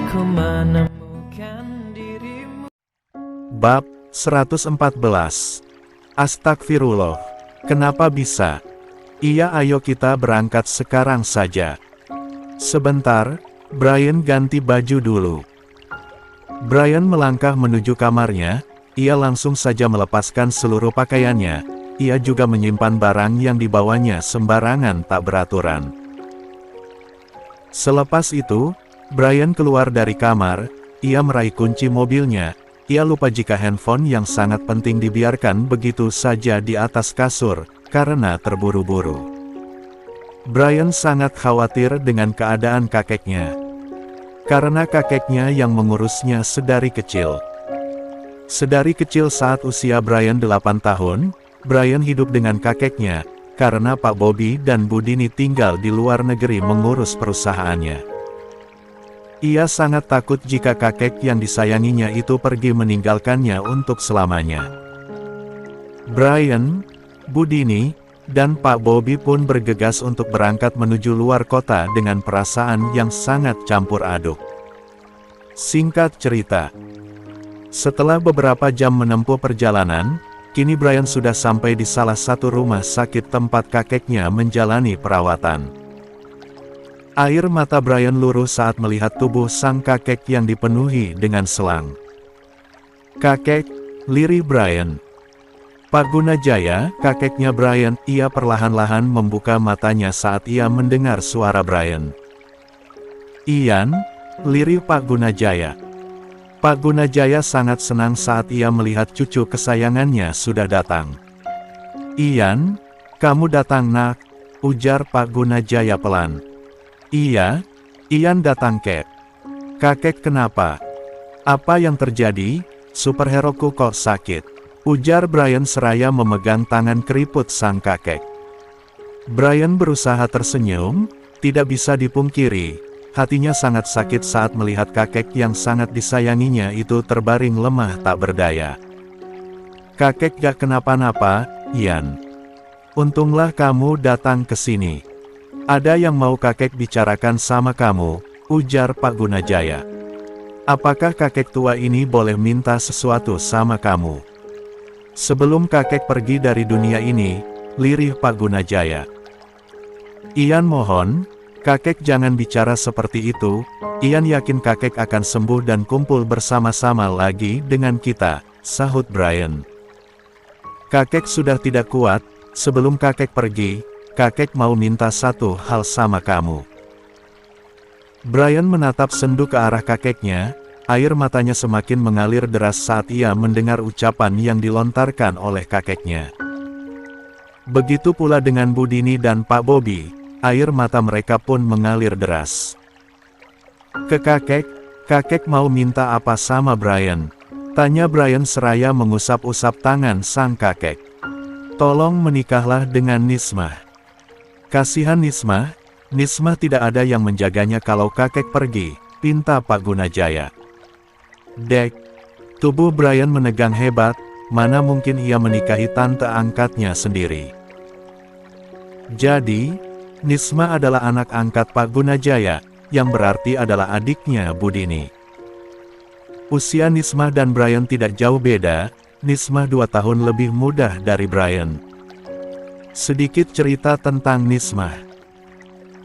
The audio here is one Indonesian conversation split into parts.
ku menemukan dirimu. Bab 114. Astagfirullah. Kenapa bisa? Iya, ayo kita berangkat sekarang saja. Sebentar, Brian ganti baju dulu. Brian melangkah menuju kamarnya, ia langsung saja melepaskan seluruh pakaiannya, ia juga menyimpan barang yang dibawanya sembarangan tak beraturan. Selepas itu, Brian keluar dari kamar, ia meraih kunci mobilnya, ia lupa jika handphone yang sangat penting dibiarkan begitu saja di atas kasur, karena terburu-buru. Brian sangat khawatir dengan keadaan kakeknya. Karena kakeknya yang mengurusnya sedari kecil. Sedari kecil saat usia Brian 8 tahun, Brian hidup dengan kakeknya, karena Pak Bobby dan Bu Dini tinggal di luar negeri mengurus perusahaannya. Ia sangat takut jika kakek yang disayanginya itu pergi meninggalkannya untuk selamanya. Brian, Bu Dini, dan Pak Bobby pun bergegas untuk berangkat menuju luar kota dengan perasaan yang sangat campur aduk. Singkat cerita, setelah beberapa jam menempuh perjalanan, kini Brian sudah sampai di salah satu rumah sakit tempat kakeknya menjalani perawatan. Air mata Brian luruh saat melihat tubuh sang kakek yang dipenuhi dengan selang. "Kakek," lirih Brian. Pak Gunajaya, kakeknya Brian, ia perlahan-lahan membuka matanya saat ia mendengar suara Brian. "Ian," lirih Pak Gunajaya. Pak Gunajaya sangat senang saat ia melihat cucu kesayangannya sudah datang. "Ian, kamu datang nak," ujar Pak Gunajaya pelan. "Iya, Ian datang kek." "Kakek kenapa? Apa yang terjadi? Superheroku kok sakit?" ujar Brian seraya memegang tangan keriput sang kakek. Brian berusaha tersenyum, tidak bisa dipungkiri, hatinya sangat sakit saat melihat kakek yang sangat disayanginya itu terbaring lemah tak berdaya. "Kakek gak kenapa-napa, Ian. Untunglah kamu datang ke sini. Ada yang mau kakek bicarakan sama kamu," ujar Pak Gunajaya. "Apakah kakek tua ini boleh minta sesuatu sama kamu?" "Sebelum kakek pergi dari dunia ini," lirih Pak Gunajaya. "Ian mohon, kakek jangan bicara seperti itu, Ian yakin kakek akan sembuh dan kumpul bersama-sama lagi dengan kita," sahut Brian. "Kakek sudah tidak kuat, sebelum kakek pergi, kakek mau minta satu hal sama kamu." Brian menatap sendu ke arah kakeknya. Air matanya semakin mengalir deras saat ia mendengar ucapan yang dilontarkan oleh kakeknya. Begitu pula dengan Bu Dini dan Pak Bobby, air mata mereka pun mengalir deras. "Ke kakek, kakek mau minta apa sama Brian?" tanya Brian seraya mengusap-usap tangan sang kakek. "Tolong menikahlah dengan Nismah. Kasihan Nismah, Nismah tidak ada yang menjaganya kalau kakek pergi," pinta Pak Gunajaya. Dek, tubuh Brian menegang hebat, mana mungkin ia menikahi tante angkatnya sendiri. Jadi, Nismah adalah anak angkat Pak Gunajaya, yang berarti adalah adiknya Bu Dini. Usia Nismah dan Brian tidak jauh beda, Nismah 2 tahun lebih muda dari Brian. Sedikit cerita tentang Nismah.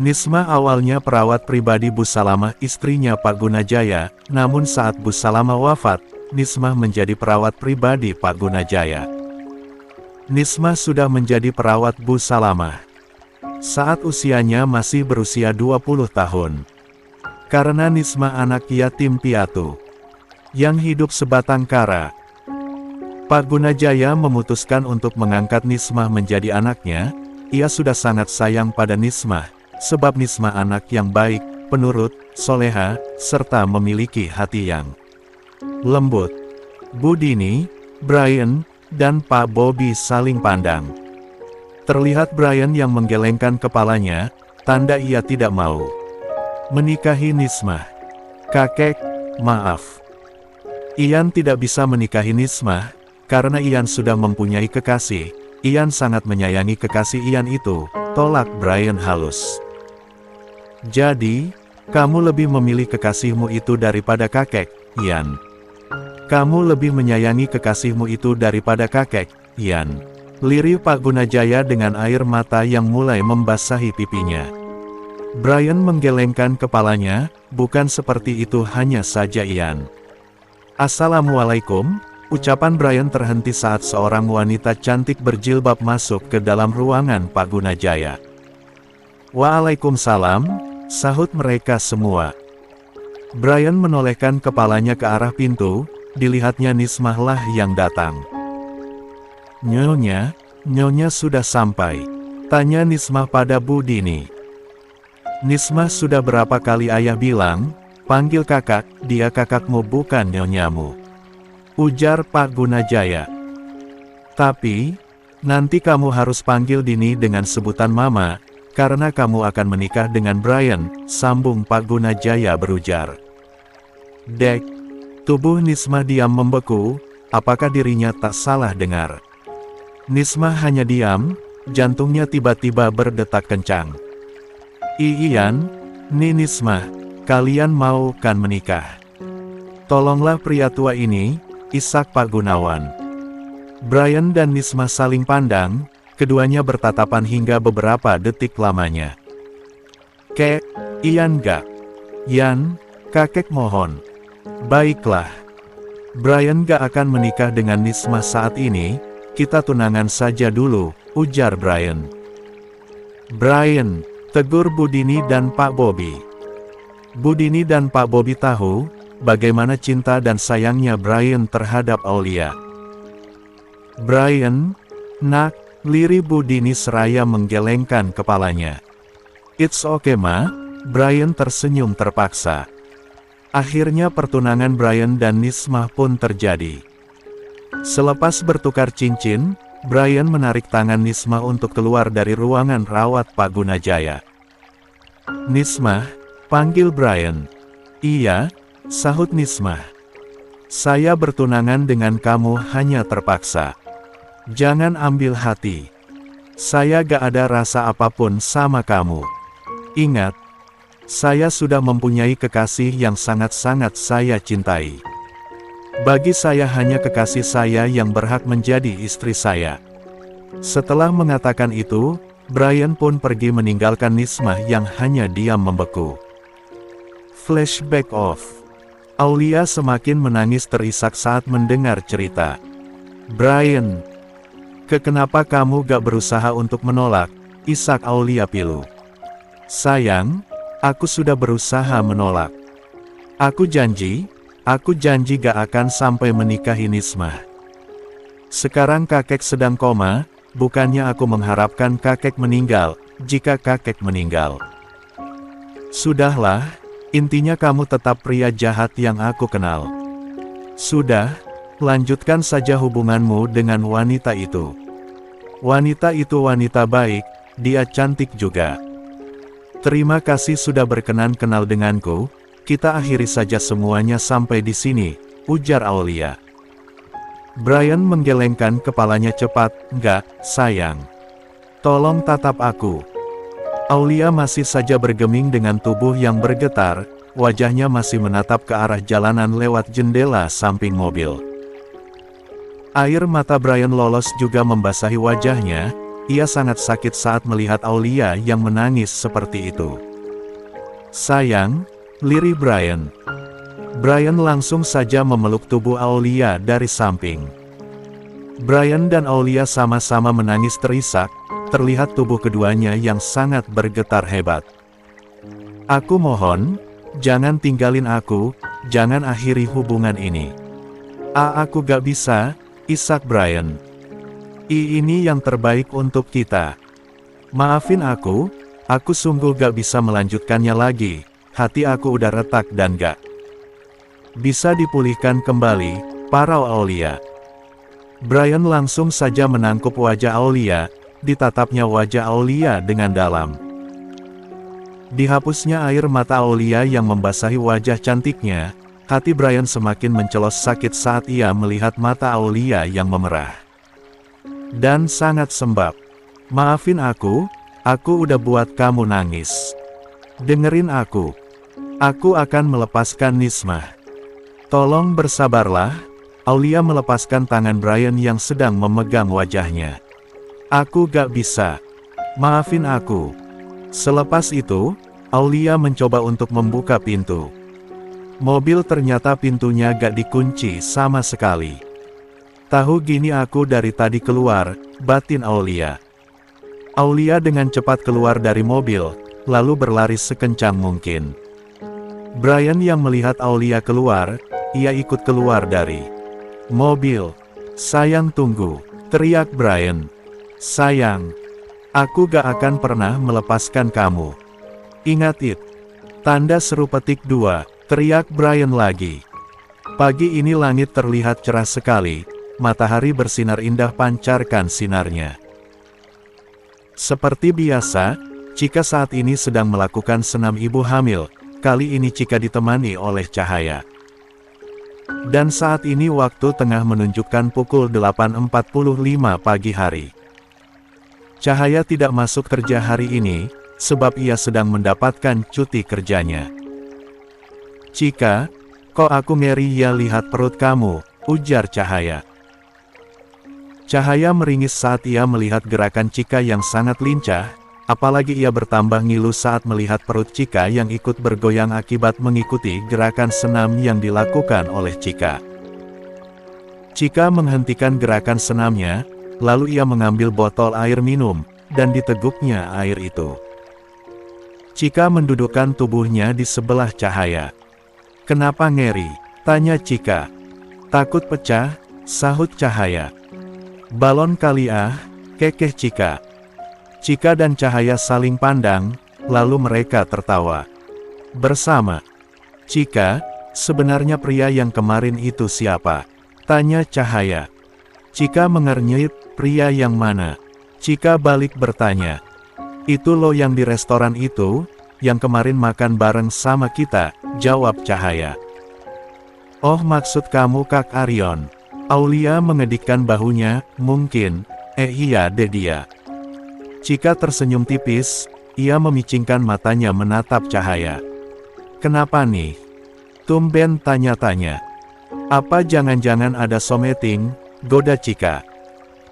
Nismah awalnya perawat pribadi Bu Salamah, istrinya Pak Gunajaya, namun saat Bu Salamah wafat, Nismah menjadi perawat pribadi Pak Gunajaya. Nismah sudah menjadi perawat Bu Salamah saat usianya masih berusia 20 tahun. Karena Nismah anak yatim piatu yang hidup sebatang kara, Pak Gunajaya memutuskan untuk mengangkat Nismah menjadi anaknya. Ia sudah sangat sayang pada Nismah, sebab Nismah anak yang baik, penurut, soleha, serta memiliki hati yang lembut. Bu Dini, Brian, dan Pak Bobby saling pandang. Terlihat Brian yang menggelengkan kepalanya, tanda ia tidak mau menikahi Nismah. "Kakek, maaf. Ian tidak bisa menikahi Nismah, karena Ian sudah mempunyai kekasih. Ian sangat menyayangi kekasih Ian itu," tolak Brian halus. "Jadi, Kamu lebih memilih kekasihmu itu daripada kakek, Yan. Kamu lebih menyayangi kekasihmu itu daripada kakek, Yan. Lirih Pak Gunajaya dengan air mata yang mulai membasahi pipinya. Brian menggelengkan kepalanya, bukan seperti itu hanya saja Yan. Assalamualaikum, ucapan Brian terhenti saat seorang wanita cantik berjilbab masuk ke dalam ruangan Pak Gunajaya. Waalaikumsalam, sahut mereka semua. Brian menolehkan kepalanya ke arah pintu, dilihatnya Nismah lah yang datang. Nyonya sudah sampai, tanya Nismah pada Bu Dini. Nismah sudah berapa kali ayah bilang, panggil kakak, dia kakakmu bukan nyonyamu. Ujar Pak Gunajaya. Tapi, nanti kamu harus panggil Dini dengan sebutan mama, karena kamu akan menikah dengan Brian, sambung Pak Gunajaya berujar. Dek, tubuh Nismah diam membeku, apakah dirinya tak salah dengar? Nismah hanya diam, jantungnya tiba-tiba berdetak kencang. Iyan, Nismah, kalian mau kan menikah? Tolonglah pria tua ini, isak Pak Gunawan. Brian dan Nismah saling pandang, keduanya bertatapan hingga beberapa detik lamanya. Kek, Iyan gak? Yan, kakek mohon. Baiklah. Brian gak akan menikah dengan Nismah saat ini, kita tunangan saja dulu, ujar Brian. Brian, tegur Bu Dini dan Pak Bobby. Bu Dini dan Pak Bobby tahu, bagaimana cinta dan sayangnya Brian terhadap Aulia. Brian, nak, lirih Bu Dini seraya menggelengkan kepalanya. It's okay ma, Brian tersenyum terpaksa. Akhirnya pertunangan Brian dan Nismah pun terjadi. Selepas bertukar cincin, Brian menarik tangan Nismah untuk keluar dari ruangan rawat Pak Gunajaya. Nismah, panggil Brian. Iya, sahut Nismah. Saya bertunangan dengan kamu hanya terpaksa. Jangan ambil hati. Saya gak ada rasa apapun sama kamu. Ingat, saya sudah mempunyai kekasih yang sangat-sangat saya cintai. Bagi saya hanya kekasih saya yang berhak menjadi istri saya. Setelah mengatakan itu, Brian pun pergi meninggalkan Nismah yang hanya diam membeku. Flashback off. Aulia semakin menangis terisak saat mendengar cerita. Brian, kenapa kamu gak berusaha untuk menolak? Isak Aulia pilu. Sayang, aku sudah berusaha menolak. Aku janji gak akan sampai menikahi Nismah. Sekarang kakek sedang koma, bukannya aku mengharapkan kakek meninggal, jika kakek meninggal. Sudahlah, intinya kamu tetap pria jahat yang aku kenal. Sudah, lanjutkan saja hubunganmu dengan wanita itu. Wanita itu wanita baik, dia cantik juga. Terima kasih sudah berkenan kenal denganku, kita akhiri saja semuanya sampai di sini, ujar Aulia. Brian menggelengkan kepalanya cepat, enggak, sayang. Tolong tatap aku. Aulia masih saja bergeming dengan tubuh yang bergetar, wajahnya masih menatap ke arah jalanan lewat jendela samping mobil. Air mata Brian lolos juga membasahi wajahnya, ia sangat sakit saat melihat Aulia yang menangis seperti itu. Sayang, lirih Brian. Brian langsung saja memeluk tubuh Aulia dari samping. Brian dan Aulia sama-sama menangis terisak, terlihat tubuh keduanya yang sangat bergetar hebat. Aku mohon, jangan tinggalin aku, jangan akhiri hubungan ini. Aku gak bisa, isak Brian. Ini yang terbaik untuk kita. Maafin aku sungguh gak bisa melanjutkannya lagi, hati aku udah retak dan gak bisa dipulihkan kembali, parau Aulia. Brian langsung saja menangkup wajah Aulia, ditatapnya wajah Aulia dengan dalam. Dihapusnya air mata Aulia yang membasahi wajah cantiknya, hati Brian semakin mencelos sakit saat ia melihat mata Aulia yang memerah. Dan sangat sembab. Maafin aku udah buat kamu nangis. Dengerin aku. Aku akan melepaskan Nismah. Tolong bersabarlah. Aulia melepaskan tangan Brian yang sedang memegang wajahnya. Aku gak bisa. Maafin aku. Selepas itu, Aulia mencoba untuk membuka pintu. Mobil ternyata pintunya gak dikunci sama sekali. Tahu gini aku dari tadi keluar, batin Aulia. Aulia dengan cepat keluar dari mobil, lalu berlari sekencang mungkin. Brian yang melihat Aulia keluar, ia ikut keluar dari mobil. Sayang tunggu, teriak Brian. Sayang, aku gak akan pernah melepaskan kamu. Ingat it. Tanda seru petik 2, teriak Brian lagi. Pagi ini langit terlihat cerah sekali, matahari bersinar indah pancarkan sinarnya. Seperti biasa, Chika saat ini sedang melakukan senam ibu hamil, kali ini Chika ditemani oleh cahaya. Dan saat ini waktu tengah menunjukkan pukul 8.45 pagi hari. Cahaya tidak masuk kerja hari ini, sebab ia sedang mendapatkan cuti kerjanya. Chika, kok aku ngeri ya lihat perut kamu, ujar Cahaya. Cahaya meringis saat ia melihat gerakan Chika yang sangat lincah, apalagi ia bertambah ngilu saat melihat perut Chika yang ikut bergoyang akibat mengikuti gerakan senam yang dilakukan oleh Chika. Chika menghentikan gerakan senamnya, lalu ia mengambil botol air minum, dan diteguknya air itu. Chika mendudukkan tubuhnya di sebelah Cahaya. Kenapa ngeri? Tanya Chika. Takut pecah, sahut Cahaya. Balon kali ah, kekeh Chika. Chika dan Cahaya saling pandang, lalu mereka tertawa bersama. Chika, sebenarnya pria yang kemarin itu siapa? Tanya Cahaya. Chika mengernyit, pria yang mana? Chika balik bertanya. Itu lo yang di restoran itu, yang kemarin makan bareng sama kita, jawab Cahaya. Oh maksud kamu Kak Arion. Aulia mengedikkan bahunya, mungkin, iya deh dia. Chika tersenyum tipis, ia memicingkan matanya menatap Cahaya. Kenapa nih? Tumben tanya-tanya. Apa jangan-jangan ada someting, goda Chika.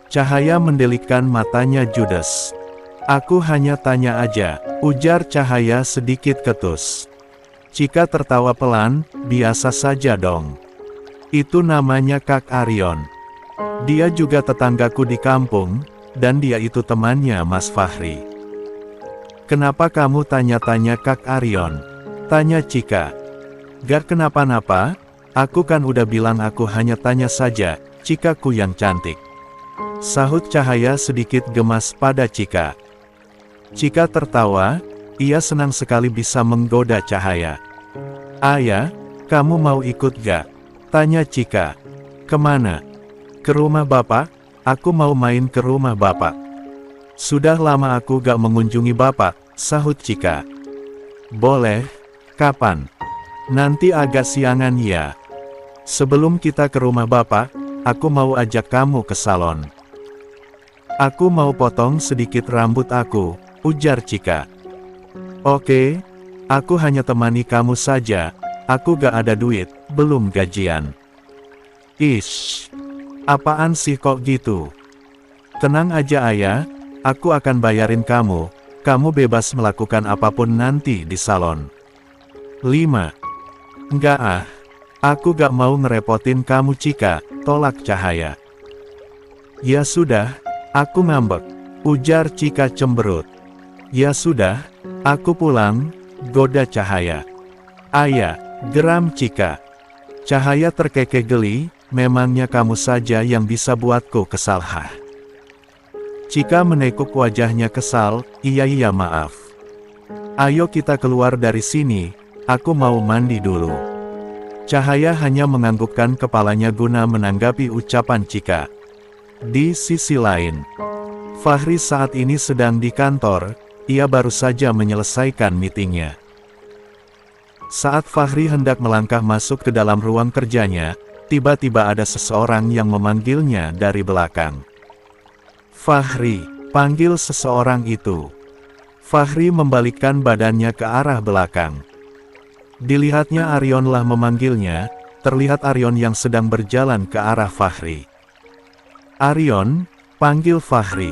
Cahaya mendelikkan matanya judes. Aku hanya tanya aja, ujar Cahaya sedikit ketus. Chika tertawa pelan, biasa saja dong. Itu namanya Kak Arion. Dia juga tetanggaku di kampung, dan dia itu temannya Mas Fahri. Kenapa kamu tanya-tanya Kak Arion? Tanya Chika. Gak kenapa-napa, aku kan udah bilang aku hanya tanya saja, Chikaku yang cantik. Sahut Cahaya sedikit gemas pada Chika. Chika tertawa, ia senang sekali bisa menggoda Cahaya. Ayah, kamu mau ikut gak? Tanya Chika. Kemana? Ke rumah bapak? Aku mau main ke rumah bapak. Sudah lama aku gak mengunjungi bapak, sahut Chika. Boleh, kapan? Nanti agak siangan ya. Sebelum kita ke rumah bapak, aku mau ajak kamu ke salon. Aku mau potong sedikit rambut aku, ujar Chika. Oke, aku hanya temani kamu saja, aku gak ada duit, belum gajian. Ish. Apaan sih kok gitu? Tenang aja ayah, aku akan bayarin kamu bebas melakukan apapun nanti di salon. 5. Enggak ah, aku gak mau ngerepotin kamu Chika, tolak Cahaya. Ya sudah, aku ngambek, ujar Chika cemberut. Ya sudah, aku pulang, goda Cahaya. Ayah, geram Chika. Cahaya terkekeh geli, memangnya kamu saja yang bisa buatku kesal hah? Chika menekuk wajahnya kesal, iya maaf. Ayo kita keluar dari sini, aku mau mandi dulu. Cahaya hanya menganggukkan kepalanya guna menanggapi ucapan Chika. Di sisi lain, Fahri saat ini sedang di kantor, ia baru saja menyelesaikan meetingnya. Saat Fahri hendak melangkah masuk ke dalam ruang kerjanya, tiba-tiba ada seseorang yang memanggilnya dari belakang. Fahri, panggil seseorang itu. Fahri membalikkan badannya ke arah belakang. Dilihatnya Arionlah memanggilnya, terlihat Arion yang sedang berjalan ke arah Fahri. "Arion," panggil Fahri.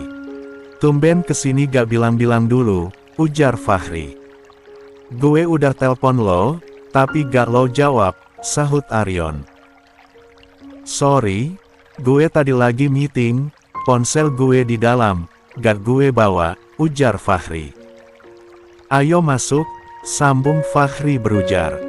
"Tumben kesini gak bilang-bilang dulu," ujar Fahri. "Gue udah telpon lo, tapi gak lo jawab," sahut Arion. "Sorry, gue tadi lagi meeting, ponsel gue di dalam, gak gue bawa," ujar Fahri. "Ayo masuk," sambung Fahri berujar.